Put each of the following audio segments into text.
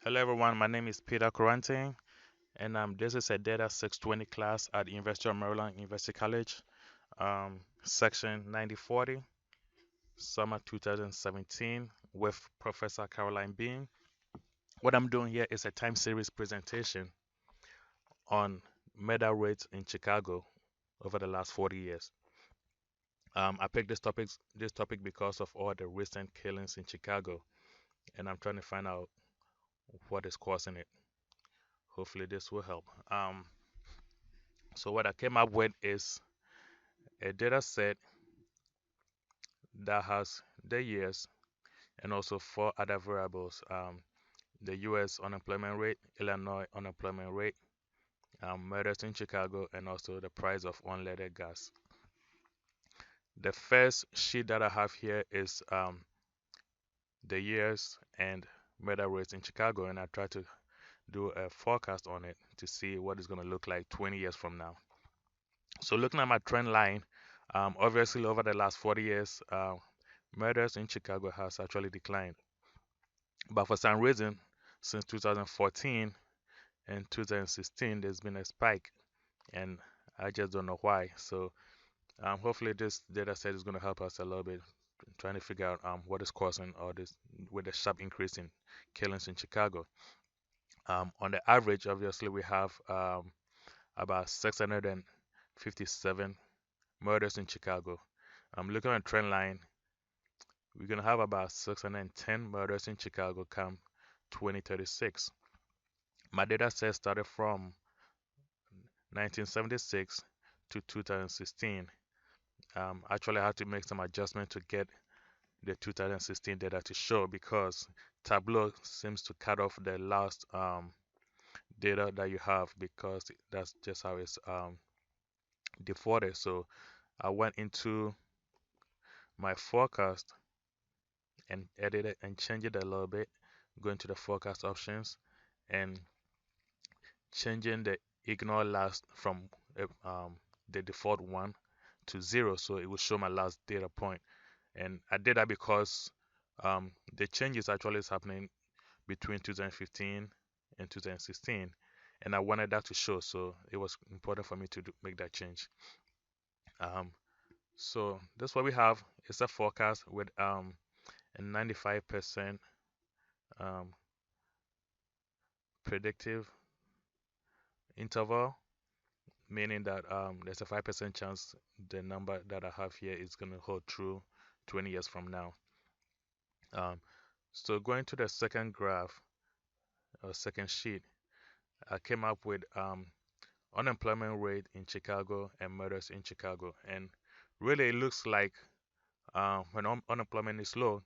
Hello everyone, my name is Peter Coranting, and this is a Data 620 class at the University of Maryland University College, section 9040, summer 2017, with Professor Caroline Bean. What I'm doing here is a time series presentation on murder rates in Chicago over the last 40 years. I picked this topic because of all the recent killings in Chicago, and I'm trying to find out what is causing it. Hopefully, this will help. So what I came up with is a data set that has the years and also four other variables: the U.S. unemployment rate, Illinois unemployment rate, murders in Chicago, and also the price of unleaded gas. The first sheet that I have here is the years and murder rates in Chicago, and I try to do a forecast on it to see what it's going to look like 20 years from now. So looking at my trend line, obviously over the last 40 years, murders in Chicago has actually declined. But for some reason, since 2014 and 2016, there's been a spike, and I just don't know why. So hopefully this data set is going to help us a little bit trying to figure out what is causing all this with the sharp increase in killings in Chicago. On the average, obviously, we have about 657 murders in Chicago. Looking at trend line, we're going to have about 610 murders in Chicago come 2036. My data set started from 1976 to 2016. Actually, I had to make some adjustment to get the 2016 data to show because Tableau seems to cut off the last data that you have because that's just how it's defaulted. So I went into my forecast and edit it and change it a little bit, going to the forecast options and changing the ignore last from the default one to 0, so it will show my last data point. And I did that because the changes actually is happening between 2015 and 2016, and I wanted that to show, so it was important for me to make that change. Um, so that's what we have. It's a forecast with a 95% um, predictive interval, meaning that there's a 5% chance the number that I have here is going to hold true 20 years from now. Um, so going to the second graph or second sheet, I came up with unemployment rate in Chicago and murders in Chicago. And really, it looks like when unemployment is low,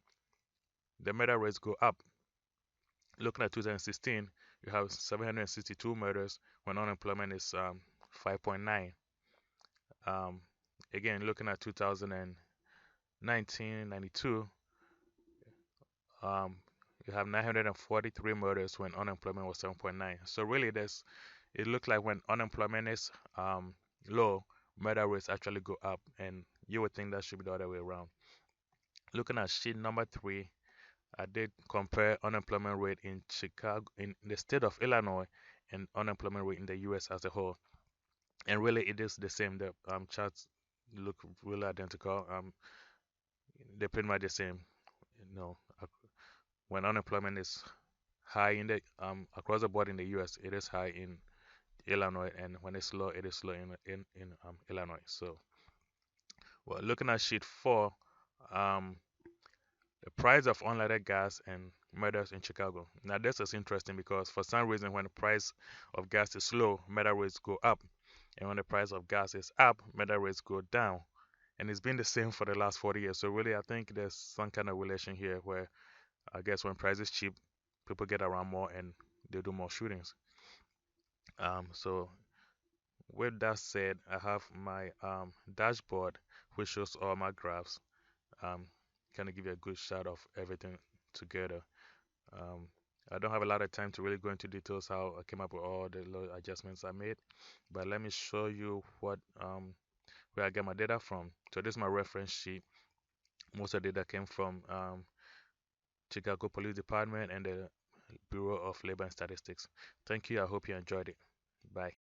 the murder rates go up. Looking at 2016, you have 762 murders when unemployment is 5.9. Um, Again, looking at 2019, 92, um, you have 943 murders when unemployment was 7.9. So really, it looks like when unemployment is low, murder rates actually go up, and you would think that should be the other way around. Looking at sheet number 3, I did compare unemployment rate in Chicago, in the state of Illinois, and unemployment rate in the U.S. as a whole. And really, it is the same. The charts look really identical. They're pretty much the same. You know, when unemployment is high in the across the board in the U.S., it is high in Illinois, and when it's low, it is low in Illinois. So, well, looking at sheet 4, um, the price of unleaded gas and murders in Chicago. Now, this is interesting because for some reason, when the price of gas is low, murder rates go up, and when the price of gas is up, murder rates go down. And it's been the same for the last 40 years. So really, I think there's some kind of relation here where I guess when price is cheap, people get around more and they do more shootings. So with that said, I have my dashboard which shows all my graphs. Um, Kind of give you a good shot of everything together. Um, I don't have a lot of time to really go into details how I came up with all the little adjustments I made, but let me show you where I get my data from. So this is my reference sheet. Most of the data came from Chicago Police Department and the Bureau of Labor and Statistics. Thank you. I hope you enjoyed it. Bye.